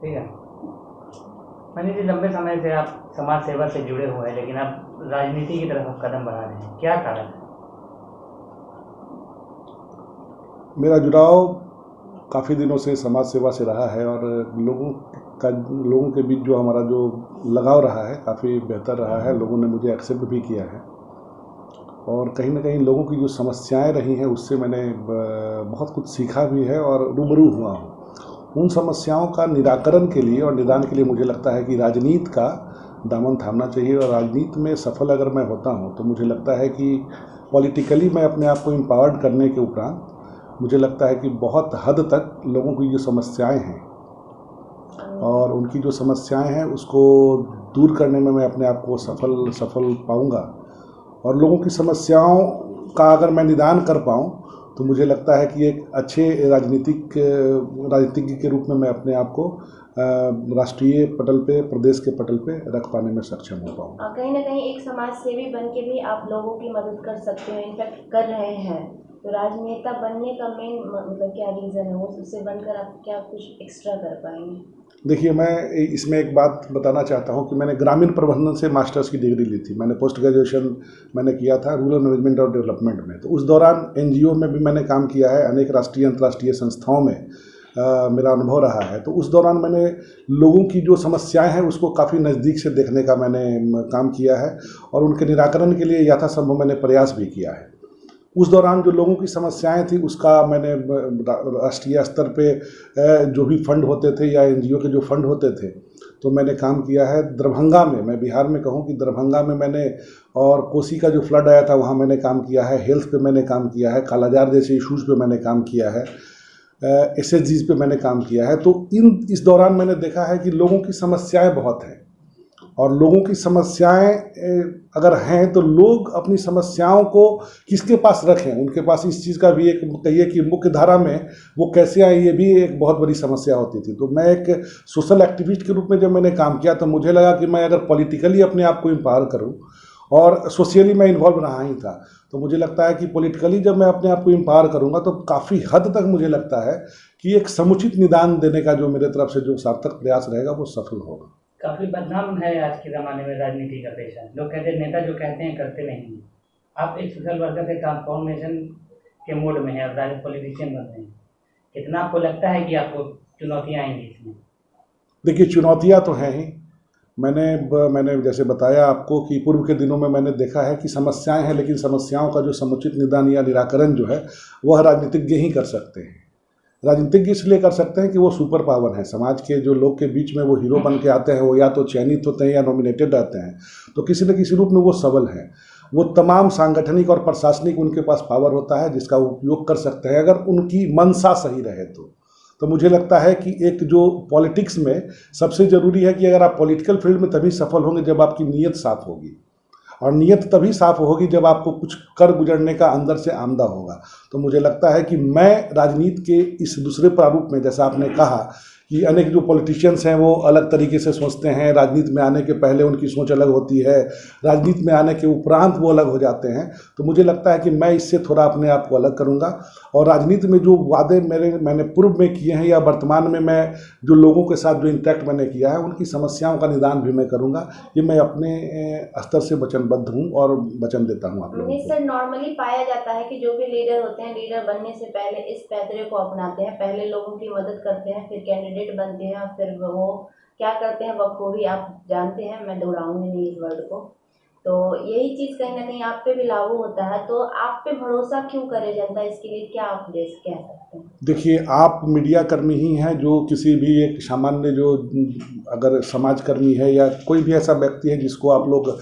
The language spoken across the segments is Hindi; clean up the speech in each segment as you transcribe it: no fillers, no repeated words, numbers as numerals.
ठीक है। मनीष जी, लंबे समय से आप समाज सेवा से जुड़े हुए हैं, लेकिन अब राजनीति की तरफ आप कदम बढ़ा रहे हैं, क्या कारण है? मेरा जुड़ाव काफ़ी दिनों से समाज सेवा से रहा है और लोगों के बीच जो हमारा जो लगाव रहा है काफ़ी बेहतर रहा है। लोगों ने मुझे एक्सेप्ट भी किया है और कहीं ना कहीं लोगों की जो समस्याएं रही हैं उससे मैंने बहुत कुछ सीखा भी है और रूबरू हुआ हूँ। उन समस्याओं का निराकरण के लिए और निदान के लिए मुझे लगता है कि राजनीति का दामन थामना चाहिए और राजनीति में सफल अगर मैं होता हूँ तो मुझे लगता है कि पॉलिटिकली मैं अपने आप को एम्पावर्ड करने के उपरांत मुझे लगता है कि बहुत हद तक लोगों की जो समस्याएं हैं और उनकी जो समस्याएं हैं उसको दूर करने में मैं अपने आप को सफल पाऊंगा और लोगों की समस्याओं का अगर मैं निदान कर पाऊं तो मुझे लगता है कि एक अच्छे राजनीतिज्ञ के रूप में मैं अपने आप को राष्ट्रीय पटल पे, प्रदेश के पटल पे रख पाने में सक्षम हो पाऊंगा। कहीं ना कहीं एक समाज सेवी बन के भी आप लोगों की मदद कर सकते हैं, इनफैक्ट कर रहे हैं। तो राजनेता बनने का मेन मतलब क्या रीज़न है, वो उससे बनकर आप क्या कुछ एक्स्ट्रा कर पाएंगे? देखिए, मैं इसमें एक बात बताना चाहता हूँ कि मैंने ग्रामीण प्रबंधन से मास्टर्स की डिग्री ली थी। मैंने पोस्ट ग्रेजुएशन मैंने किया था रूरल मैनेजमेंट और डेवलपमेंट में। तो उस दौरान एनजीओ में भी मैंने काम किया है, अनेक राष्ट्रीय अंतर्राष्ट्रीय संस्थाओं में मेरा अनुभव रहा है। तो उस दौरान मैंने लोगों की जो समस्याएं हैं उसको काफ़ी नज़दीक से देखने का मैंने काम किया है और उनके निराकरण के लिए यथासंभव मैंने प्रयास भी किया है। उस दौरान जो लोगों की समस्याएं थी उसका मैंने राष्ट्रीय स्तर पे जो भी फंड होते थे या एनजीओ के जो फंड होते थे तो मैंने काम किया है। दरभंगा में, मैं बिहार में कहूँ कि दरभंगा में मैंने, और कोसी का जो फ्लड आया था वहाँ मैंने काम किया है। हेल्थ पे मैंने काम किया है, कालाजार जैसे इशूज़ पे मैंने काम किया है, एसएचजीज पे मैंने काम किया है। तो इस दौरान मैंने देखा है कि लोगों की समस्याएं बहुत हैं और लोगों की समस्याएं अगर हैं तो लोग अपनी समस्याओं को किसके पास रखें, उनके पास इस चीज़ का भी एक कहिए कि मुख्य धारा में वो कैसे आए, ये भी एक बहुत बड़ी समस्या होती थी। तो मैं एक सोशल एक्टिविस्ट के रूप में जब मैंने काम किया तो मुझे लगा कि मैं अगर पॉलिटिकली अपने आप को एम्पावर करूं और सोशली मैं इन्वॉल्व रहा ही था, तो मुझे लगता है कि पॉलिटिकली जब मैं अपने आप को एम्पावर करूंगा तो काफ़ी हद तक मुझे लगता है कि एक समुचित निदान देने का जो मेरे तरफ से जो सार्थक प्रयास रहेगा वो सफल होगा। काफ़ी बदनाम है आज के ज़माने में राजनीति का पेशा। लोग कहते हैं नेता जो कहते हैं करते नहीं हैं। आप एक सोशल वर्कर से ट्रांसफॉर्मेशन के मोड में हैं और डायरेक्ट पॉलिटिशियन बन रहे हैं। कितना आपको लगता है कि आपको चुनौतियाँ आएंगी इसमें? देखिए, चुनौतियाँ तो हैं ही। मैंने जैसे बताया आपको कि पूर्व के दिनों में मैंने देखा है कि समस्याएं हैं, लेकिन समस्याओं का जो समुचित निदान या निराकरण जो है वह राजनीतिज्ञ ही कर सकते हैं। राजनीतिज्ञ इसलिए कर सकते हैं कि वो सुपर पावर हैं। समाज के जो लोग के बीच में वो हीरो बन के आते हैं, वो या तो चयनित होते हैं या नॉमिनेटेड रहते हैं, तो किसी न किसी रूप में वो सबल हैं। वो तमाम सांगठनिक और प्रशासनिक उनके पास पावर होता है जिसका वो उपयोग कर सकते हैं अगर उनकी मंशा सही रहे तो मुझे लगता है कि एक जो पॉलिटिक्स में सबसे ज़रूरी है कि अगर आप पॉलिटिकल फील्ड में तभी सफल होंगे जब आपकी नीयत साफ होगी, और नीयत तभी साफ होगी जब आपको कुछ कर गुजरने का अंदर से आमदा होगा। तो मुझे लगता है कि मैं राजनीति के इस दूसरे प्रारूप में, जैसा आपने कहा कि अनेक जो पॉलिटिशियंस हैं वो अलग तरीके से सोचते हैं, राजनीति में आने के पहले उनकी सोच अलग होती है, राजनीति में आने के उपरांत वो अलग हो जाते हैं। तो मुझे लगता है कि मैं इससे थोड़ा अपने आप को अलग करूँगा और राजनीति में जो वादे मैंने पूर्व में किए हैं या वर्तमान में मैं जो लोगों के साथ जो इंटरेक्ट मैंने किया है उनकी समस्याओं का निदान भी मैं करूँगा। ये मैं अपने स्तर से वचनबद्ध हूँ और वचन देता हूँ आप लोगों को। सर, नॉर्मली पाया जाता है कि जो भी लीडर होते हैं, लीडर बनने से पहले इस पैतरे को अपनाते हैं, पहले लोगों की मदद करते हैं, फिर कैंडिडेट बनते हैं और फिर वो क्या करते हैं बखूबी आप जानते हैं, मैं दोहराऊंगी नहीं इस वर्ड को। तो यही चीज़ कहीं ना कहीं आप पे भी लागू होता है। तो आप पे भरोसा क्यों करे जनता, इसके लिए क्या आप कह सकते हैं? देखिए, आप मीडिया कर्मी ही हैं जो किसी भी एक सामान्य जो अगर समाजकर्मी है या कोई भी ऐसा व्यक्ति है जिसको आप लोग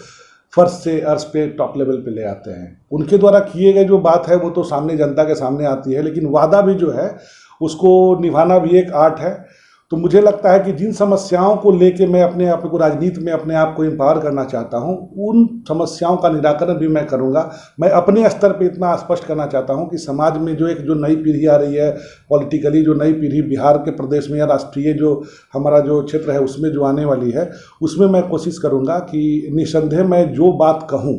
फर्श से अर्श पे टॉप लेवल पे ले आते हैं, उनके द्वारा किए गए जो बात है वो तो सामने जनता के सामने आती है, लेकिन वादा भी जो है उसको निभाना भी एक आर्ट है। तो मुझे लगता है कि जिन समस्याओं को लेके मैं अपने आप को राजनीति में अपने आप को एम्पावर करना चाहता हूं, उन समस्याओं का निराकरण भी मैं करूंगा। मैं अपने स्तर पे इतना स्पष्ट करना चाहता हूं कि समाज में जो नई पीढ़ी आ रही है, पॉलिटिकली जो नई पीढ़ी बिहार के प्रदेश में या राष्ट्रीय जो हमारा जो क्षेत्र है उसमें जो आने वाली है, उसमें मैं कोशिश करूँगा कि निसंदेह मैं जो बात कहूँ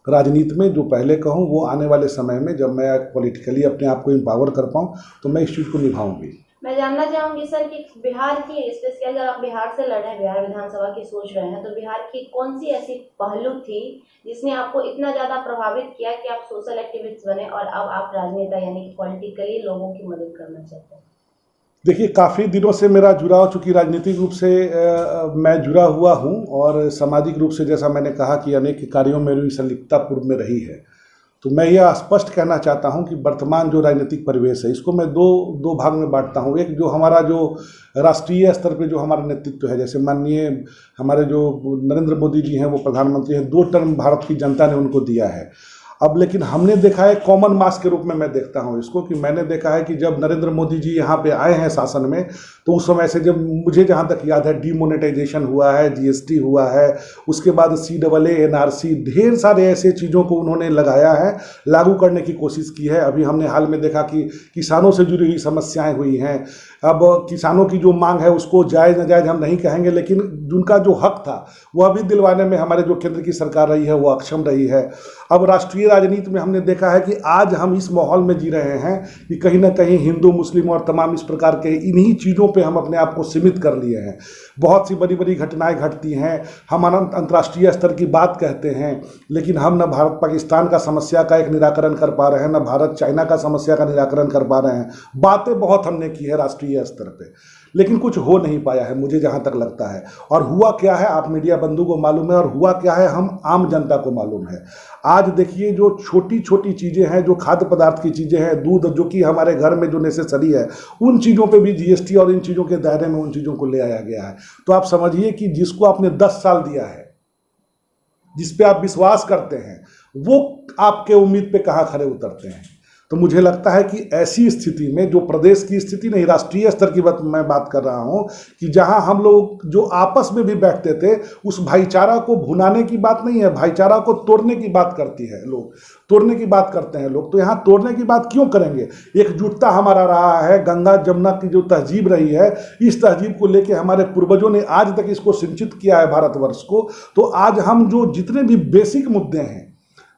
राजनीति में, जो पहले कहूँ, वो आने वाले समय में जब मैं पॉलिटिकली अपने आप को एम्पावर कर पाऊँ तो मैं इस चीज़ को निभाऊंगी। मैं जानना चाहूंगी सर कि बिहार की स्पेशली अगर आप बिहार से लड़ रहे हैं, बिहार विधानसभा की सोच रहे हैं, तो बिहार की कौन सी ऐसी पहलू थी जिसने आपको इतना ज्यादा प्रभावित किया कि आप सोशल एक्टिविस्ट बने और अब आप राजनेता यानी कि पॉलिटिकली लोगों की मदद करना चाहते हैं? देखिए, काफ़ी दिनों से मेरा जुड़ाव, चूँकि राजनीतिक रूप से मैं जुड़ा हुआ हूँ और सामाजिक रूप से जैसा मैंने कहा कि अनेक कार्यों में मेरी संलिप्तता पूर्व में रही है। तो मैं यह स्पष्ट कहना चाहता हूं कि वर्तमान जो राजनीतिक परिवेश है, इसको मैं दो भाग में बांटता हूं। एक जो हमारा जो राष्ट्रीय स्तर पे जो हमारा नेतृत्व है, जैसे माननीय हमारे जो नरेंद्र मोदी जी हैं, वो प्रधानमंत्री हैं, 2 टर्म भारत की जनता ने उनको दिया है। अब लेकिन हमने देखा है, कॉमन मास के रूप में मैं देखता हूं इसको, कि मैंने देखा है कि जब नरेंद्र मोदी जी यहाँ पे आए हैं शासन में, तो उस समय से जब मुझे जहाँ तक याद है, डीमोनेटाइजेशन हुआ है, जीएसटी हुआ है, उसके बाद CAA, NRC, ढेर सारे ऐसे चीज़ों को उन्होंने लगाया है, लागू करने की कोशिश की है। अभी हमने हाल में देखा कि किसानों से जुड़ी हुई समस्याएं हुई हैं। अब किसानों की जो मांग है उसको जायज़ नाजायज़ हम नहीं कहेंगे, लेकिन जिनका जो हक था वह भी दिलवाने में हमारे जो केंद्र की सरकार रही है वो अक्षम रही है। अब राष्ट्रीय राजनीति में हमने देखा है कि आज हम इस माहौल में जी रहे हैं कि कहीं ना कहीं हिंदू, मुस्लिम और तमाम इस प्रकार के इन्हीं चीज़ों पे हम अपने आप को सीमित कर लिए हैं। बहुत सी बड़ी बड़ी घटनाएं घटती हैं, हम अंतर्राष्ट्रीय स्तर की बात कहते हैं, लेकिन हम न भारत पाकिस्तान का समस्या का एक निराकरण कर पा रहे हैं, न भारत चाइना का समस्या का निराकरण कर पा रहे हैं। बातें बहुत हमने की है राष्ट्रीय स्तर पे, लेकिन कुछ हो नहीं पाया है मुझे जहाँ तक लगता है। और हुआ क्या है, आप मीडिया बंधु को मालूम है, और हुआ क्या है हम आम जनता को मालूम है। आज देखिए, जो छोटी छोटी चीज़ें हैं, जो खाद्य पदार्थ की चीज़ें हैं, दूध जो कि हमारे घर में जो नेसेसरी है, उन चीज़ों पे भी जीएसटी और इन चीज़ों के दायरे में उन चीज़ों को ले आया गया है। तो आप समझिए कि जिसको आपने 10 साल दिया है, जिस पे आप विश्वास करते हैं, वो आपके उम्मीद पे कहाँ खरे उतरते हैं। तो मुझे लगता है कि ऐसी स्थिति में, जो प्रदेश की स्थिति नहीं, राष्ट्रीय स्तर की मैं बात कर रहा हूं, कि जहां हम लोग जो आपस में भी बैठते थे, उस भाईचारा को भुनाने की बात नहीं है, भाईचारा को तोड़ने की बात करती है लोग, तोड़ने की बात करते हैं लोग। तो यहाँ तोड़ने की बात क्यों करेंगे? एकजुटता हमारा रहा है, गंगा जमुना की जो तहजीब रही है, इस तहजीब को लेकर हमारे पूर्वजों ने आज तक इसको सिंचित किया है भारतवर्ष को। तो आज हम जो जितने भी बेसिक मुद्दे हैं,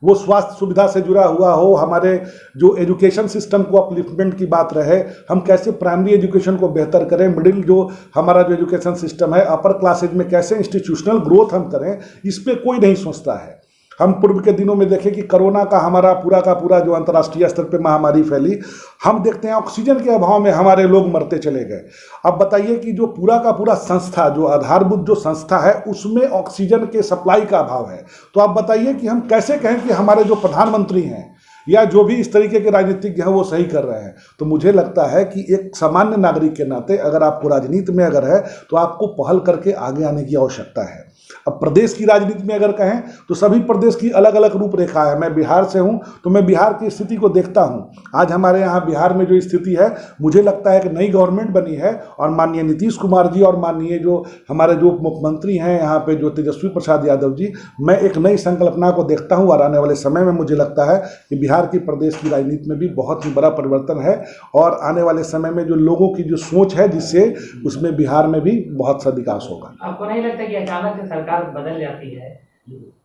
वो स्वास्थ्य सुविधा से जुड़ा हुआ हो, हमारे जो एजुकेशन सिस्टम को अपलिफ्टमेंट की बात रहे, हम कैसे प्राइमरी एजुकेशन को बेहतर करें, मिडिल जो हमारा जो एजुकेशन सिस्टम है, अपर क्लासेज में कैसे इंस्टीट्यूशनल ग्रोथ हम करें, इस पर कोई नहीं सोचता है। हम पूर्व के दिनों में देखें कि कोरोना का हमारा पूरा का पूरा जो अंतर्राष्ट्रीय स्तर पे महामारी फैली, हम देखते हैं ऑक्सीजन के अभाव में हमारे लोग मरते चले गए। अब बताइए कि जो पूरा का पूरा संस्था, जो आधारभूत जो संस्था है, उसमें ऑक्सीजन के सप्लाई का अभाव है। तो आप बताइए कि हम कैसे कहें कि हमारे जो प्रधानमंत्री हैं या जो भी इस तरीके के राजनीतिज्ञ हैं वो सही कर रहे हैं। तो मुझे लगता है कि एक सामान्य नागरिक के नाते अगर आपको राजनीति में अगर है, तो आपको पहल करके आगे आने की आवश्यकता है। अब प्रदेश की राजनीति में अगर कहें तो सभी प्रदेश की अलग अलग रूपरेखा है। मैं बिहार से हूं, तो मैं बिहार की स्थिति को देखता हूं। आज हमारे यहाँ बिहार में जो स्थिति है, मुझे लगता है कि नई गवर्नमेंट बनी है और माननीय नीतीश कुमार जी और माननीय जो हमारे जो मुख्यमंत्री हैं यहाँ पे, जो तेजस्वी प्रसाद यादव जी, मैं एक नई संकल्पना को देखता हूँ। और आने वाले समय में मुझे लगता है कि बिहार की प्रदेश की राजनीति में भी बहुत ही बड़ा परिवर्तन है, और आने वाले समय में जो लोगों की जो सोच है, जिससे उसमें बिहार में भी बहुत सा विकास होगा। आपको नहीं लगता कि अचानक से सरकार बदल जाती है,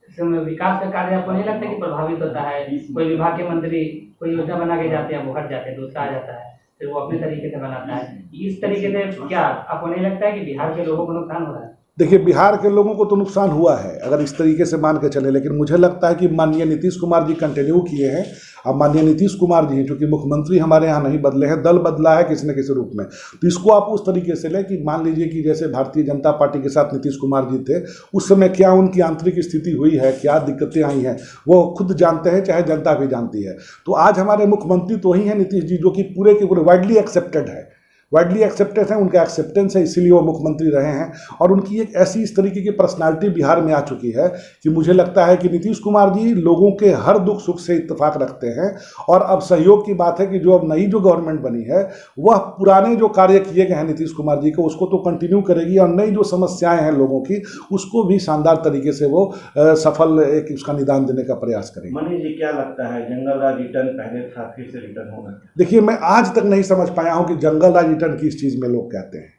इसमें विकास का कार्य आपको नहीं लगता कि प्रभावित होता है? कोई विभाग के मंत्री कोई योजना बना के जाते हैं, वो हट जाते हैं, दूसरा आ जाता है, फिर वो अपने तरीके से बनाता है। इस तरीके से क्या आपको नहीं लगता है कि बिहार के लोगों को नुकसान हो रहा है? देखिए, बिहार के लोगों को तो नुकसान हुआ है अगर इस तरीके से मान के चले, लेकिन मुझे लगता है कि माननीय नीतीश कुमार जी कंटिन्यू किए हैं। अब माननीय नीतीश कुमार जी हैं, चूँकि मुख्यमंत्री हमारे यहाँ नहीं बदले हैं, दल बदला है किसी न किसी रूप में। तो इसको आप उस तरीके से लें कि मान लीजिए कि जैसे भारतीय जनता पार्टी के साथ नीतीश कुमार जी थे, उस समय क्या उनकी आंतरिक स्थिति हुई है, क्या दिक्कतें आई हैं, वो खुद जानते हैं, चाहे जनता भी जानती है। तो आज हमारे मुख्यमंत्री तो ही हैं नीतीश जी, जो कि पूरे के पूरे वाइडली एक्सेप्टेड है, वाइडली एक्सेप्टेड है, उनका एक्सेप्टेंस है, इसीलिए वो मुख्यमंत्री रहे हैं। और उनकी एक ऐसी इस तरीके की पर्सनालिटी बिहार में आ चुकी है कि मुझे लगता है कि नीतीश कुमार जी लोगों के हर दुख सुख से इत्तेफाक रखते हैं। और अब सहयोग की बात है कि जो अब नई जो गवर्नमेंट बनी है, वह पुराने जो कार्य किए गए हैं नीतीश कुमार जी को, उसको तो कंटिन्यू करेगी, और नई जो समस्याएं हैं लोगों की, उसको भी शानदार तरीके से वो सफल एक उसका निदान देने का प्रयास करेंगे। मनीष जी, क्या लगता है जंगल राज रिटर्न पहले था, फिर से रिटर्न होगा? देखिए, मैं आज तक नहीं समझ पाया हूं कि जंगल राज रिटर्न किस चीज में लोग कहते हैं।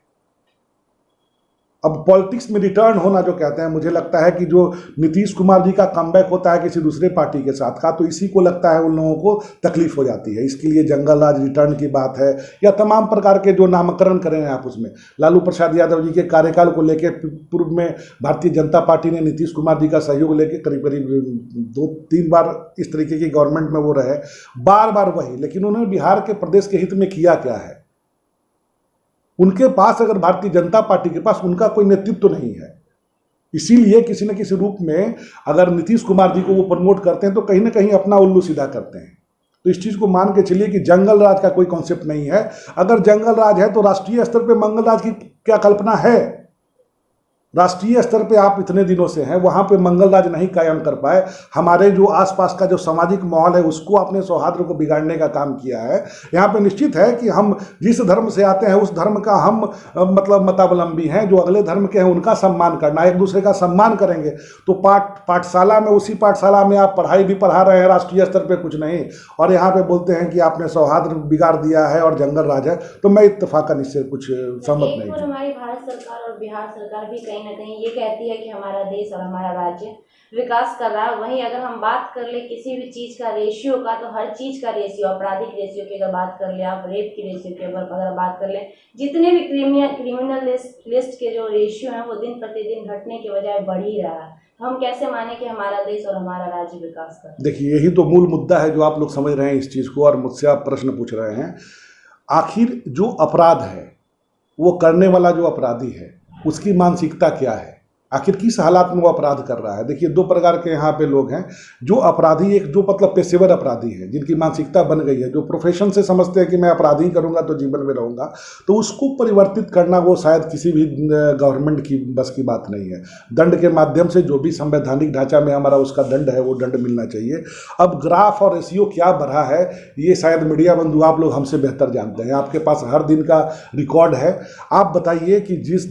अब पॉलिटिक्स में रिटर्न होना जो कहते हैं, मुझे लगता है कि जो नीतीश कुमार जी का कमबैक होता है किसी दूसरे पार्टी के साथ का, तो इसी को लगता है उन लोगों को तकलीफ हो जाती है। इसके लिए जंगल राज रिटर्न की बात है या तमाम प्रकार के जो नामकरण करें आप उसमें, लालू प्रसाद यादव जी के कार्यकाल को लेकर पूर्व में भारतीय जनता पार्टी ने नीतीश कुमार जी का सहयोग लेकर करीब करीब 2-3 बार इस तरीके की गवर्नमेंट में वो रहे, बार बार वही। लेकिन उन्होंने बिहार के प्रदेश के हित में किया क्या है? उनके पास, अगर भारतीय जनता पार्टी के पास उनका कोई नेतृत्व तो नहीं है, इसीलिए किसी न किसी रूप में अगर नीतीश कुमार जी को वो प्रमोट करते हैं तो कहीं ना कहीं अपना उल्लू सीधा करते हैं। तो इस चीज़ को मान के चलिए कि जंगल राज का कोई कॉन्सेप्ट नहीं है। अगर जंगल राज है तो राष्ट्रीय स्तर पे मंगल राज की क्या कल्पना है? राष्ट्रीय स्तर पे आप इतने दिनों से हैं, वहाँ पे मंगल राज नहीं कायम कर पाए। हमारे जो आसपास का जो सामाजिक माहौल है उसको आपने सौहार्द को बिगाड़ने का काम किया है। यहाँ पे निश्चित है कि हम जिस धर्म से आते हैं उस धर्म का हम मतलब मतावलंबी हैं, जो अगले धर्म के हैं उनका सम्मान करना, एक दूसरे का सम्मान करेंगे। तो पाठशाला में, उसी पाठशाला में आप पढ़ाई भी पढ़ा रहे हैं राष्ट्रीय स्तर पर कुछ नहीं, और यहाँ पर बोलते हैं कि आपने सौहार्द बिगाड़ दिया है और जंगल राज है। तो मैं इत्तेफाक इससे कुछ सहमत नहीं हूँ। हमारी भारत सरकार और बिहार सरकार भी कहीं ना कहीं ये कहती है कि हमारा देश और हमारा राज्य विकास कर रहा है। वहीं अगर हम बात कर ले किसी भी चीज़ का रेशियो का, तो हर चीज़ का रेशियो, आपराधिक रेशियो की अगर बात कर ले, आप रेप की रेशियो की अगर बात कर ले, जितने भी क्रिमिनल लिस्ट के जो रेशियो हैं वो दिन प्रतिदिन घटने के बजाय बढ़ ही रहा है। हम कैसे माने कि हमारा देश और हमारा राज्य विकास कर? देखिए, यही तो मूल मुद्दा है जो आप लोग समझ रहे हैं इस चीज़ को, और मुझसे आप प्रश्न पूछ रहे हैं। आखिर जो अपराध है, वो करने वाला जो अपराधी है उसकी मानसिकता क्या है? आखिर किस हालात में वो अपराध कर रहा है? देखिए, 2 प्रकार के यहाँ पे लोग हैं। जो अपराधी, एक जो मतलब पेशेवर अपराधी है, जिनकी मानसिकता बन गई है, जो प्रोफेशन से समझते हैं कि मैं अपराधी करूँगा तो जीवन में रहूँगा, तो उसको परिवर्तित करना वो शायद किसी भी गवर्नमेंट की बस की बात नहीं है। दंड के माध्यम से जो भी संवैधानिक ढांचा में हमारा उसका दंड है वो दंड मिलना चाहिए। अब ग्राफ और रेशियो क्या बढ़ा है ये शायद मीडिया बंधु आप लोग हमसे बेहतर जानते हैं, आपके पास हर दिन का रिकॉर्ड है। आप बताइए कि जिस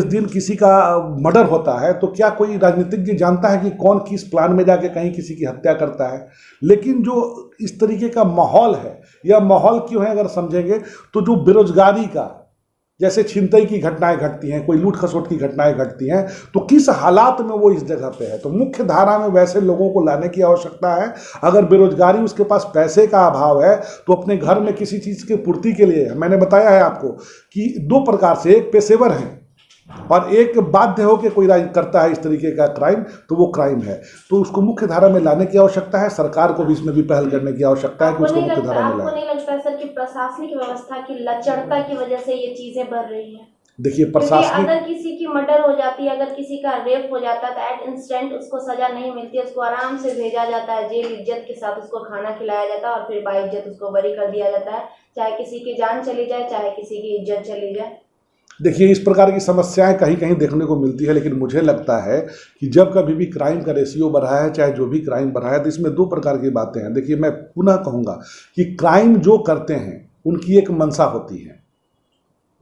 दिन किसी का मर्डर होता है तो क्या कोई राजनीतिज्ञ जानता है कि कौन किस प्लान में जाके कहीं किसी की हत्या करता है? लेकिन जो इस तरीके का माहौल है, यह माहौल क्यों है अगर समझेंगे तो जो बेरोजगारी का, जैसे छिनतई की घटनाएं घटती हैं, कोई लूट खसोट की घटनाएं घटती हैं, तो किस हालात में वो इस जगह पे है। तो मुख्य धारा में वैसे लोगों को लाने की आवश्यकता है। अगर बेरोजगारी, उसके पास पैसे का अभाव है, तो अपने घर में किसी चीज़ की पूर्ति के लिए, मैंने बताया है आपको कि 2 प्रकार से, एक पेशेवर है और एक बाध्य हो के कोई करता है इस तरीके का क्राइम, तो वो क्राइम है। तो उसको मुख्य धारा में लाने की आवश्यकता है। सरकार को भी इसमें भी पहल करने की आवश्यकता है कि उसको मुख्य धारा में लाए। आपको नहीं लगता सर कि प्रशासनिक व्यवस्था की लचरता की वजह से ये चीजें बढ़ रही हैं? देखिए, प्रशासनिक, अगर किसी की मर्डर हो जाती है, अगर किसी का रेप हो जाता है तो एट इंस्टेंट उसको सजा नहीं मिलती है, उसको आराम से भेजा जाता है जेल, इज्जत के साथ उसको खाना खिलाया जाता है और फिर बाइज्जत उसको बरी कर दिया जाता है, चाहे किसी की जान चली जाए, चाहे किसी की इज्जत चली जाए। देखिए, इस प्रकार की समस्याएं कहीं कहीं देखने को मिलती है, लेकिन मुझे लगता है कि जब कभी भी क्राइम का रेशियो बढ़ा है, चाहे जो भी क्राइम बढ़ा है, तो इसमें 2 प्रकार की बातें हैं। देखिए, मैं पुनः कहूँगा कि क्राइम जो करते हैं उनकी एक मंशा होती है,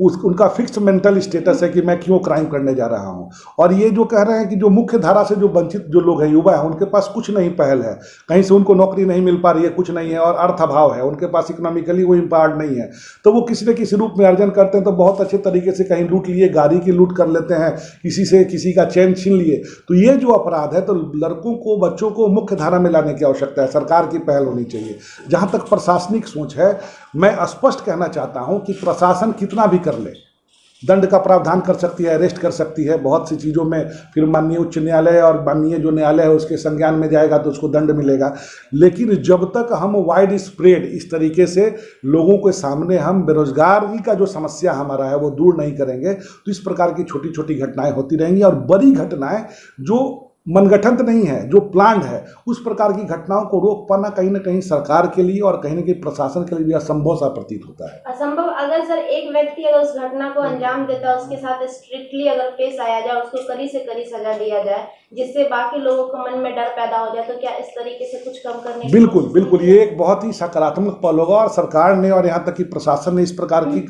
उनका फिक्स मेंटल स्टेटस है कि मैं क्यों क्राइम करने जा रहा हूं। और ये जो कह रहे हैं कि जो मुख्य धारा से जो वंचित जो लोग हैं, युवा हैं, उनके पास कुछ नहीं पहल है, कहीं से उनको नौकरी नहीं मिल पा रही है, कुछ नहीं है, और अर्थ अभाव है, उनके पास इकोनॉमिकली वो इम्पावर्ड नहीं है, तो वो किसी न किसी रूप में अर्जन करते हैं। तो बहुत अच्छे तरीके से कहीं लूट लिए, गाड़ी की लूट कर लेते हैं, किसी से किसी का चैन छीन लिए। तो ये जो अपराध है, तो लड़कों को, बच्चों को मुख्य धारा में लाने की आवश्यकता है। सरकार की पहल होनी चाहिए। जहाँ तक प्रशासनिक सोच है, मैं स्पष्ट कहना चाहता हूँ कि प्रशासन कितना भी कर ले, दंड का प्रावधान कर सकती है, अरेस्ट कर सकती है, बहुत सी चीज़ों में फिर माननीय उच्च न्यायालय और माननीय जो न्यायालय है उसके संज्ञान में जाएगा तो उसको दंड मिलेगा। लेकिन जब तक हम वाइड स्प्रेड इस तरीके से लोगों के सामने हम बेरोजगारी का जो समस्या हमारा है वो दूर नहीं करेंगे, तो इस प्रकार की छोटी छोटी घटनाएं होती रहेंगी। और बड़ी घटनाएं जो मनगठित नहीं है, जो प्लान्ड है, उस प्रकार की घटनाओं को रोक पाना कहीं ना कहीं सरकार के लिए और कहीं ना कहीं प्रशासन के लिए भी असंभव सा प्रतीत होता है। असंभव? अगर सर एक व्यक्ति अगर उस घटना को अंजाम देता है, उसके साथ स्ट्रिक्टली अगर पेश आया जाए, उसको कड़ी से कड़ी सजा दिया जाए, जिससे बाकी लोगों के मन में डर पैदा हो जाए, तो क्या इस तरीके से कुछ कम करने? बिल्कुल बिल्कुल, ये एक बहुत ही सकारात्मक पहल होगा और सरकार ने और यहाँ तक कि प्रशासन ने इस प्रकार की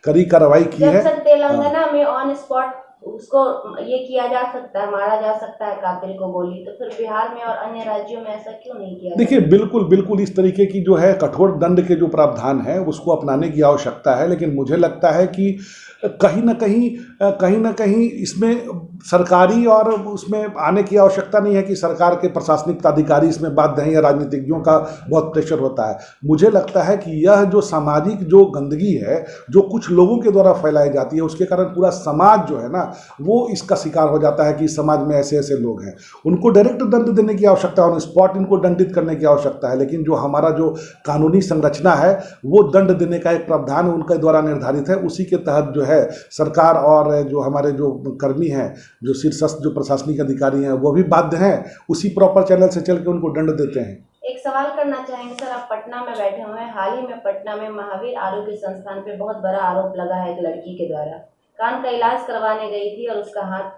कड़ी कार्रवाई की है। जब तेलंगाना में ऑन स्पॉट उसको ये किया जा सकता है, मारा जा सकता है कातिल को गोली, तो फिर बिहार में और अन्य राज्यों में ऐसा क्यों नहीं किया? देखिए, बिल्कुल बिल्कुल इस तरीके की जो है कठोर दंड के जो प्रावधान है उसको अपनाने की आवश्यकता है। लेकिन मुझे लगता है कि कहीं ना कहीं इसमें सरकारी और उसमें आने की आवश्यकता नहीं है कि सरकार के प्रशासनिक अधिकारी इसमें बाध्य हैं या राजनीतिज्ञों का बहुत प्रेशर होता है। मुझे लगता है कि यह जो सामाजिक जो गंदगी है जो कुछ लोगों के द्वारा फैलाई जाती है उसके कारण पूरा समाज जो है ना वो इसका शिकार हो जाता है कि समाज में ऐसे ऐसे लोग हैं। उनको डायरेक्ट दंड देने की आवश्यकता है, ऑन स्पॉट इनको दंडित करने की आवश्यकता है, लेकिन जो हमारा जो कानूनी संरचना है वो दंड देने का एक प्रावधान उनके द्वारा निर्धारित है। उसी के तहत जो है सरकार और जो हमारे जो कर्मी हैं जो शीर्षस्थ जो प्रशासनिक अधिकारी हैं वो भी बाध्य हैं उसी प्रॉपर चैनल से चल के उनको दंड देते हैं। एक सवाल करना चाहेंगे सर, आप पटना में बैठे हुए हैं। हाल ही में पटना में महावीर आरोग्य संस्थान पे बहुत बड़ा आरोप लगा है एक लड़की के द्वारा कान का इलाज करवाने गई थी और उसका हाथ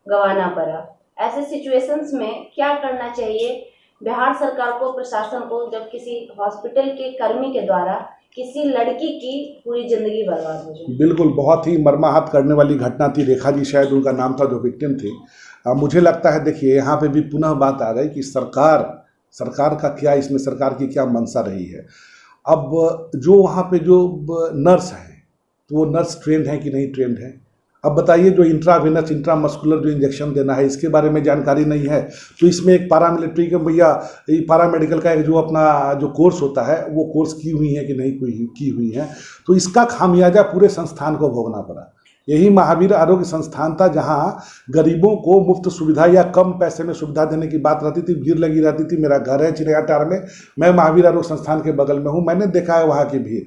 गंवाना पड़ा। ऐसे सिचुएशंस में क्या करना चाहिए बिहार सरकार को, प्रशासन को, जब किसी हॉस्पिटल के कर्मी के द्वारा किसी लड़की की पूरी जिंदगी बर्बाद हो जाए? बिल्कुल, बहुत ही मर्माहत करने वाली घटना थी। रेखा जी शायद उनका नाम था जो विक्टिम थी। मुझे लगता है देखिए यहाँ पे भी पुनः बात आ गई कि सरकार का क्या, इसमें सरकार की क्या मंशा रही है। अब जो वहाँ पे जो नर्स हैं तो वो नर्स ट्रेंड है कि नहीं ट्रेंड है। अब बताइए जो इंट्रावेनस इंट्रामस्कुलर जो इंजेक्शन देना है इसके बारे में जानकारी नहीं है तो इसमें एक पारामिलिट्री के भैया पैरामेडिकल का एक जो अपना जो कोर्स होता है वो कोर्स की हुई है कि नहीं की हुई है, तो इसका खामियाजा पूरे संस्थान को भोगना पड़ा। यही महावीर आरोग्य संस्थान था जहां गरीबों को मुफ्त सुविधा या कम पैसे में सुविधा देने की बात रहती थी, भीड़ लगी रहती थी। मेरा घर है चिड़ियाटार में, मैं महावीर आरोग्य संस्थान के बगल में हूँ, मैंने देखा है वहाँ की भीड़।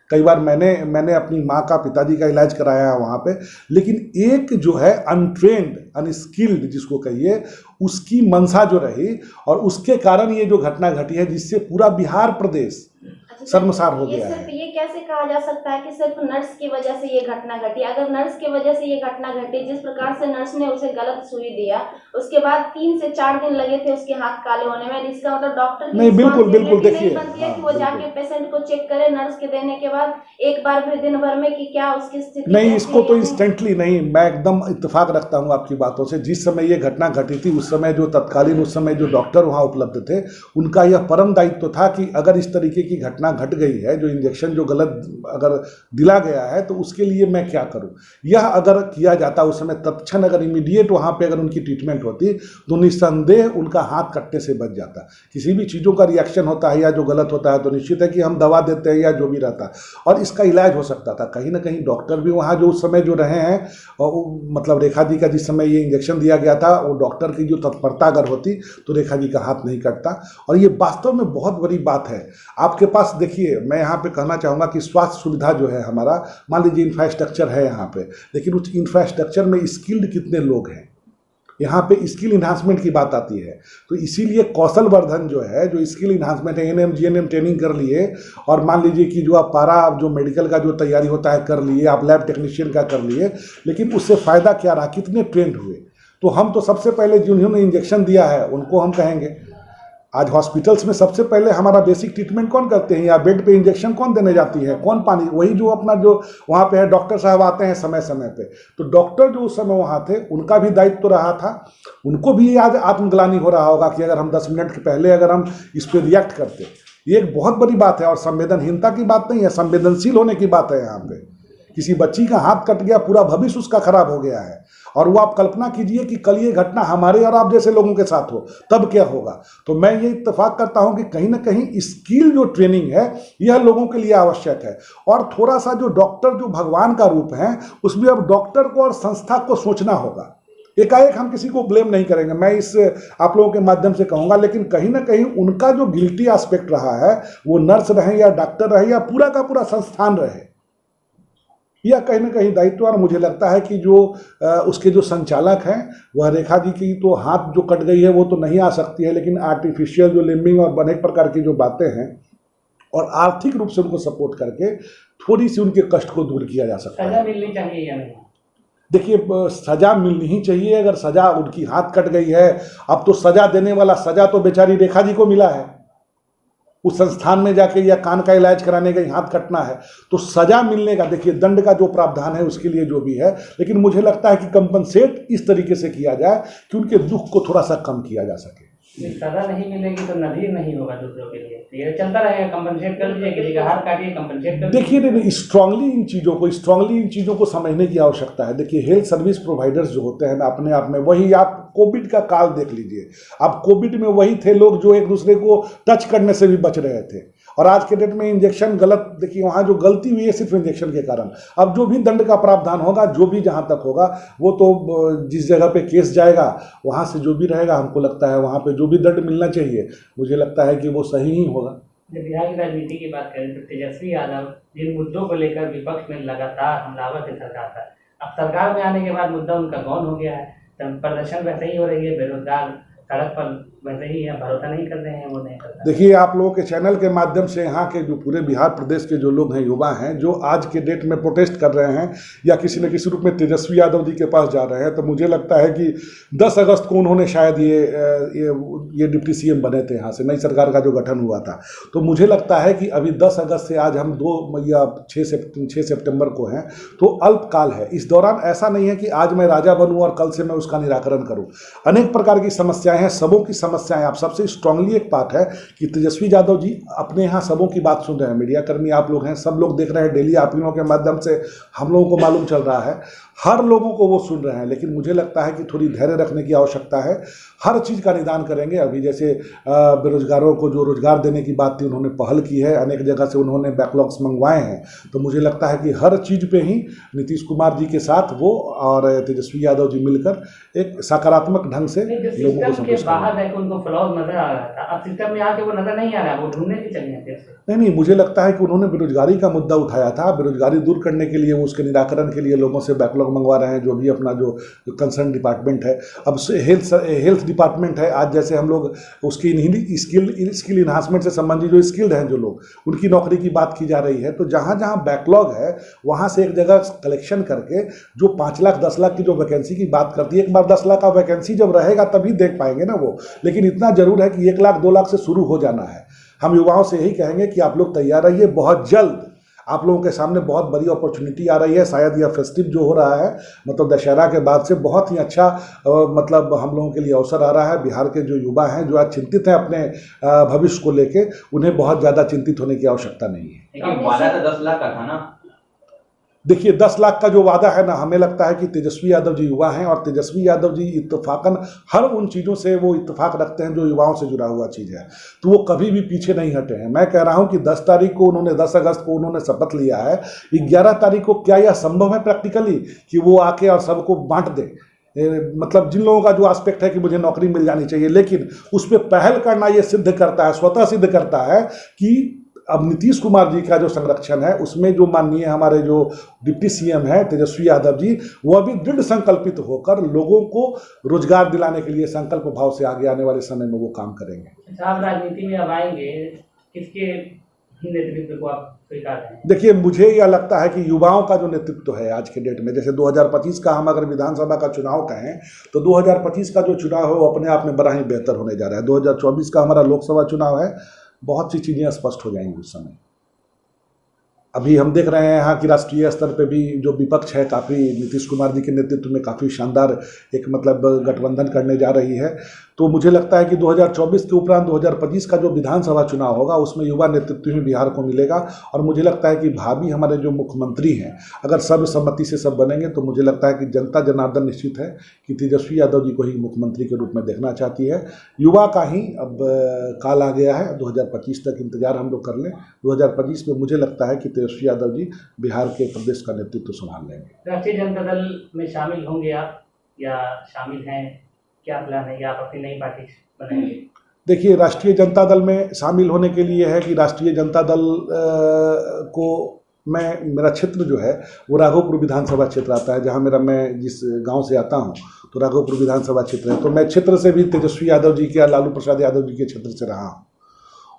कई बार मैंने अपनी माँ का, पिताजी का इलाज कराया है वहाँ पे, लेकिन एक जो है अनट्रेंड अनस्किल्ड जिसको कहिए उसकी मंशा जो रही और उसके कारण ये जो घटना घटी है जिससे पूरा बिहार प्रदेश शर्मसार हो गया है। ये कैसे कहा जा सकता है कि सिर्फ नर्स की वजह से ये घटना घटी? अगर नर्स की वजह से ये घटना घटी, जिस प्रकार से नर्स ने उसे गलत सुई दिया, उसके बाद 3 से 4 दिन लगे थे उसके हाथ काले होने में, इसका मतलब डॉक्टर की नहीं, बिल्कुल देखिए बनती है कि वो जाके पेशेंट को चेक करे नर्स के देने के बाद एक बार फिर दिन भर में कि क्या उसकी स्थिति नहीं, इसको तो इंस्टेंटली नहीं, मैं एकदम इत्तेफाक रखता हूँ आपकी बातों से। जिस समय ये घटना घटी थी उस समय जो तत्कालीन उस समय जो डॉक्टर वहाँ उपलब्ध थे उनका यह परम दायित्व था कि अगर इस तरीके की घटना घट गई है, जो इंजेक्शन जो गलत अगर दिला गया है तो उसके लिए मैं क्या करूं। यह अगर किया जाता उस समय तत्क्षण अगर इमीडिएट वहां पे अगर उनकी ट्रीटमेंट होती तो निस्संदेह उनका हाथ कटने से बच जाता। किसी भी चीज़ों का रिएक्शन होता है या जो गलत होता है तो निश्चित है कि हम दवा देते हैं या जो भी रहता और इसका इलाज हो सकता था। कहीं ना कहीं डॉक्टर भी वहाँ जो उस समय जो रहे हैं मतलब रेखा जी का जिस समय ये इंजेक्शन दिया गया था वो डॉक्टर की जो तत्परता अगर होती तो रेखा जी का हाथ नहीं कटता। और ये वास्तव में बहुत बड़ी बात है। आपके पास देखिए, मैं यहाँ पे कहना चाहूँगा कि स्वास्थ्य सुविधा जो है हमारा, मान लीजिए इंफ्रास्ट्रक्चर है यहाँ पे, लेकिन उस इंफ्रास्ट्रक्चर में स्किल्ड कितने लोग हैं? यहाँ पे स्किल इन्हांसमेंट की बात आती है तो इसीलिए कौशल वर्धन जो है, जो स्किल इन्हांसमेंट है, एएनएम जीएनएम ट्रेनिंग कर लिए और मान लीजिए कि जो आप पारा जो मेडिकल का जो तैयारी होता है कर लिए, आप लैब टेक्नीशियन का कर लिए, लेकिन उससे फ़ायदा क्या रहा? कितने ट्रेंड हुए? तो हम तो सबसे पहले जिन्होंने इंजेक्शन दिया है उनको हम कहेंगे। आज हॉस्पिटल्स में सबसे पहले हमारा बेसिक ट्रीटमेंट कौन करते हैं या बेड पे इंजेक्शन कौन देने जाती है, कौन पानी, वही जो अपना जो वहाँ पे है डॉक्टर साहब आते हैं समय समय पे। तो डॉक्टर जो उस समय वहाँ थे उनका भी दायित्व तो रहा था, उनको भी आज आत्मग्लानि हो रहा होगा कि अगर हम 10 मिनट के पहले अगर हम इस पर रिएक्ट करते। ये एक बहुत बड़ी बात है और संवेदनहीनता की बात नहीं है, संवेदनशील होने की बात है। यहाँ पे किसी बच्ची का हाथ कट गया, पूरा भविष्य उसका खराब हो गया है और वो आप कल्पना कीजिए कि कल ये घटना हमारे और आप जैसे लोगों के साथ हो तब क्या होगा। तो मैं ये इत्तेफाक करता हूं कि कहीं ना कहीं स्किल जो ट्रेनिंग है यह लोगों के लिए आवश्यक है। और थोड़ा सा जो डॉक्टर जो भगवान का रूप है उसमें अब डॉक्टर को और संस्था को सोचना होगा। एकाएक हम किसी को ब्लेम नहीं करेंगे, मैं इस आप लोगों के माध्यम से कहूँगा, लेकिन कहीं ना कहीं उनका जो गिल्टी एस्पेक्ट रहा है, वो नर्स रहे या डॉक्टर रहे या पूरा का पूरा संस्थान रहे, यह कहीं ना कहीं दायित्व। और मुझे लगता है कि जो उसके जो संचालक हैं वह रेखा जी की तो हाथ जो कट गई है वो तो नहीं आ सकती है, लेकिन आर्टिफिशियल जो लिम्बिंग और अनेक प्रकार की जो बातें हैं और आर्थिक रूप से उनको सपोर्ट करके थोड़ी सी उनके कष्ट को दूर किया जा सकता है। सजा मिलनी चाहिए या नहीं? देखिए, सजा मिलनी ही चाहिए। अगर सजा, उनकी हाथ कट गई है, अब तो सजा देने वाला सजा तो बेचारी रेखा जी को मिला है, उस संस्थान में जाके या कान का इलाज कराने का हाथ कटना है तो सजा मिलने का, देखिए दंड का जो प्रावधान है उसके लिए जो भी है, लेकिन मुझे लगता है कि कंपनसेट इस तरीके से किया जाए कि उनके दुख को थोड़ा सा कम किया जा सके। सजा नहीं मिलेगी तो नज़ीर नहीं होगा दूसरों के लिए, तो ये चलता रहेगा। कंपनसेट कर दीजिए, किसी का हाथ काटिए, कंपनसेट कर देखिए नहीं, स्ट्रांगली इन चीज़ों को समझने की आवश्यकता है। देखिए हेल्थ सर्विस प्रोवाइडर्स जो होते हैं ना, अपने आप में वही, आप कोविड का काल देख लीजिए, आप कोविड में वही थे लोग जो एक दूसरे को टच करने से भी बच रहे थे। और आज के डेट में इंजेक्शन गलत, देखिए वहाँ जो गलती हुई है सिर्फ इंजेक्शन के कारण। अब जो भी दंड का प्रावधान होगा, जो भी जहाँ तक होगा, वो तो जिस जगह पे केस जाएगा वहाँ से जो भी रहेगा, हमको लगता है वहाँ पे जो भी दंड मिलना चाहिए, मुझे लगता है कि वो सही ही होगा। जब बिहार की राजनीति की बात करें तो तेजस्वी यादव जिन मुद्दों को लेकर विपक्ष में लगातार हमलावर थे सरकार पर, अब सरकार में आने के बाद मुद्दा उनका गौन हो गया है। तो प्रदर्शन वैसे ही हो रही है, बेरोजगार सड़क पर वैसे ही है, भरोसा नहीं कर रहे हैं, वो नहीं करते। देखिए आप लोगों के चैनल के माध्यम से यहाँ के जो पूरे बिहार प्रदेश के जो लोग हैं, युवा हैं, जो आज के डेट में प्रोटेस्ट कर रहे हैं या किसी न किसी रूप में तेजस्वी यादव जी के पास जा रहे हैं, तो मुझे लगता है कि 10 अगस्त को उन्होंने शायद ये डिप्टी सीएम बने थे यहाँ से, नई सरकार का जो गठन हुआ था। तो मुझे लगता है कि अभी 10 अगस्त से आज हम 2 या 6 सितंबर को हैं, तो अल्पकाल है। इस दौरान ऐसा नहीं है कि आज मैं राजा बनूँ और कल से मैं उसका निराकरण करूँ। अनेक प्रकार की समस्याएं हैं, सबों की समस्याएं। आप सबसे स्ट्रांगली एक बात है कि तेजस्वी यादव जी अपने यहाँ सबों की बात सुन रहे हैं। मीडिया कर्मी आप लोग हैं, सब लोग देख रहे हैं, डेली आप लोगों के माध्यम से हम लोगों को मालूम चल रहा है, हर लोगों को वो सुन रहे हैं। लेकिन मुझे लगता है कि थोड़ी धैर्य रखने की आवश्यकता है, हर चीज़ का निदान करेंगे। अभी जैसे बेरोजगारों को जो रोजगार देने की बात थी, उन्होंने पहल की है, अनेक जगह से उन्होंने बैकलॉग्स मंगवाए हैं। तो मुझे लगता है कि हर चीज़ पे ही नीतीश कुमार जी के साथ वो और तेजस्वी यादव जी मिलकर एक सकारात्मक ढंग से लोगों को सिस्टम के बाहर रह के उनको फ्लॉज नजर आ रहा था, अब सिस्टम में आके वो नजर नहीं आ रहा है, वो ढूंढने की चली है फिर से। नहीं, मुझे लगता है कि उन्होंने बेरोजगारी का मुद्दा उठाया था, बेरोजगारी दूर करने के लिए, वो उसके निराकरण के लिए लोगों से बैकलॉग मंगवा रहे हैं, जो भी अपना जो कंसर्न डिपार्टमेंट है। अब हेल्थ डिपार्टमेंट है, आज जैसे हम लोग उसकी स्किल इन्हांसमेंट से संबंधित जो स्किल्ड हैं जो लोग, उनकी नौकरी की बात की जा रही है। तो जहाँ जहाँ बैकलॉग है वहाँ से एक जगह कलेक्शन करके जो 5 लाख 10 लाख की जो वैकेंसी की बात करती है, एक बार 10 लाख का वैकेंसी जब रहेगा तभी देख पाएंगे ना वो। लेकिन इतना जरूर है कि 1 लाख 2 लाख से शुरू हो जाना है। हम युवाओं से यही कहेंगे कि आप लोग तैयार रहिए, बहुत जल्द आप लोगों के सामने बहुत बड़ी अपॉर्चुनिटी आ रही है। शायद यह फेस्टिव जो हो रहा है, मतलब दशहरा के बाद से, बहुत ही अच्छा मतलब हम लोगों के लिए अवसर आ रहा है। बिहार के जो युवा हैं, जो आज चिंतित हैं अपने भविष्य को लेके, उन्हें बहुत ज़्यादा चिंतित होने की आवश्यकता नहीं है। लेकिन वादा तो 10 लाख का था ना। देखिए 10 लाख का जो वादा है ना, हमें लगता है कि तेजस्वी यादव जी युवा हैं, और तेजस्वी यादव जी इत्तेफाकन हर उन चीज़ों से वो इत्तेफाक रखते हैं जो युवाओं से जुड़ा हुआ चीज़ है, तो वो कभी भी पीछे नहीं हटे हैं। मैं कह रहा हूं कि 10 तारीख को उन्होंने, 10 अगस्त को उन्होंने शपथ लिया है। 11 तारीख को क्या यह संभव है प्रैक्टिकली कि वो आके और सबको बांट दे? मतलब जिन लोगों का जो एस्पेक्ट है कि मुझे नौकरी मिल जानी चाहिए, लेकिन उस पर पहल करना ये सिद्ध करता है, स्वतः सिद्ध करता है कि अब नीतीश कुमार जी का जो संरक्षण है, उसमें जो माननीय हमारे जो डिप्टी सीएम है तेजस्वी यादव जी, वो अभी दृढ़ संकल्पित होकर लोगों को रोजगार दिलाने के लिए संकल्प भाव से आगे आने वाले समय में वो काम करेंगे। अच्छा, आप राजनीति में अब आएंगे, किसके नेतृत्व को आप स्वीकार करें? देखिए मुझे यह लगता है कि युवाओं का जो नेतृत्व है आज के डेट में, जैसे 2025 का हम अगर विधानसभा का चुनाव कहें तो 2025 का जो चुनाव है वो अपने आप में बड़ा ही बेहतर होने जा रहा है। 2024 का हमारा लोकसभा चुनाव है, बहुत सी चीज़ें स्पष्ट हो जाएंगी उस समय। अभी हम देख रहे हैं यहाँ कि राष्ट्रीय स्तर पे भी जो विपक्ष है, काफ़ी नीतीश कुमार जी के नेतृत्व में काफ़ी शानदार एक मतलब गठबंधन करने जा रही है। तो मुझे लगता है कि 2024 के उपरांत 2025 का जो विधानसभा चुनाव होगा उसमें युवा नेतृत्व ही बिहार को मिलेगा। और मुझे लगता है कि भावी हमारे जो मुख्यमंत्री हैं, अगर सर्वसम्मति से सब बनेंगे, तो मुझे लगता है कि जनता जनार्दन निश्चित है कि तेजस्वी यादव जी को ही मुख्यमंत्री के रूप में देखना चाहती है। युवा का ही अब काल आ गया है, 2025 तक इंतजार हम लोग कर लें। 2025 में मुझे लगता है कि तेजस्वी यादव जी बिहार के प्रदेश का नेतृत्व संभाल लेंगे। राष्ट्रीय जनता दल में शामिल होंगे आप या शामिल हैं, क्या प्लान है, या आप अपनी नई पार्टी बनाएंगे? देखिए राष्ट्रीय जनता दल में शामिल होने के लिए है कि राष्ट्रीय जनता दल को मेरा क्षेत्र जो है वो राघोपुर विधानसभा क्षेत्र आता है, जहाँ मैं जिस गांव से आता हूं, तो राघोपुर विधानसभा क्षेत्र है। तो मैं क्षेत्र से भी तेजस्वी यादव जी के, लालू प्रसाद यादव जी के क्षेत्र से रहा हूँ।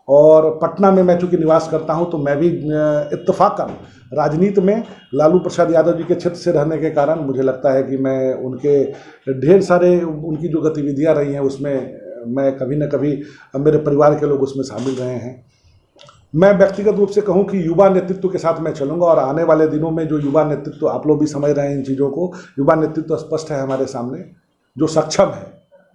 और पटना में मैं चूँकि निवास करता हूं, तो मैं भी इत्तेफाकन राजनीति में लालू प्रसाद यादव जी के क्षेत्र से रहने के कारण मुझे लगता है कि मैं उनके ढेर सारे उनकी जो गतिविधियां रही हैं उसमें मैं कभी न कभी, मेरे परिवार के लोग उसमें शामिल रहे हैं। मैं व्यक्तिगत रूप से कहूं कि युवा नेतृत्व के साथ मैं चलूंगा, और आने वाले दिनों में जो युवा नेतृत्व, आप लोग भी समझ रहे हैं इन चीज़ों को, युवा नेतृत्व स्पष्ट है हमारे सामने, जो सक्षम है,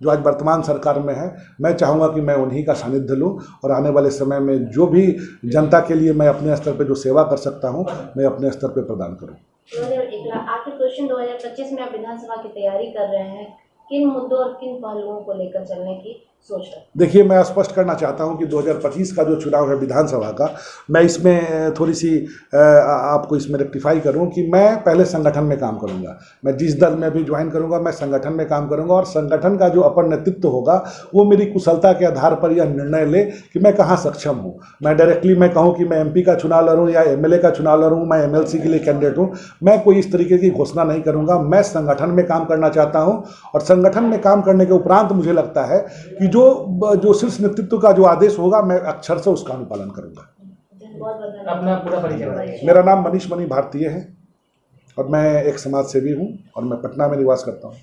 जो आज वर्तमान सरकार में है, मैं चाहूँगा कि मैं उन्हीं का सानिध्य लूँ और आने वाले समय में जो भी जनता के लिए मैं अपने स्तर पर जो सेवा कर सकता हूँ, मैं अपने स्तर पर प्रदान करूँ। 2001 आखिर क्वेश्चन 2025 में आप विधानसभा की तैयारी कर रहे हैं, किन मुद्दों और किन पहलुओं को लेकर चलने की सोच रहे हैं? देखिए, मैं स्पष्ट करना चाहता हूं कि 2025 का जो चुनाव है विधानसभा का, मैं इसमें थोड़ी सी आपको इसमें रेक्टिफाई करूं कि मैं पहले संगठन में काम करूंगा। मैं जिस दल में भी ज्वाइन करूंगा, मैं संगठन में काम करूंगा और संगठन का जो अपर नेतृत्व होगा वो मेरी कुशलता के आधार पर यह निर्णय ले कि मैं कहाँ सक्षम हूँ। मैं डायरेक्टली मैं कहूँ कि मैं MP का चुनाव लड़ूँ या MLA का चुनाव लड़ूँ, मैं MLC के लिए कैंडिडेट हूँ, मैं कोई इस तरीके की घोषणा नहीं करूँगा। मैं संगठन में काम करना चाहता हूँ और संगठन में काम करने के उपरांत मुझे लगता है कि जो शीर्ष नेतृत्व का जो आदेश होगा, मैं अक्षर से उसका अनुपालन करूंगा। अपना पूरा परिचय बताइए। मेरा नाम मनीष मणि भारतीय है और मैं एक समाज सेवी हूं और मैं पटना में निवास करता हूं।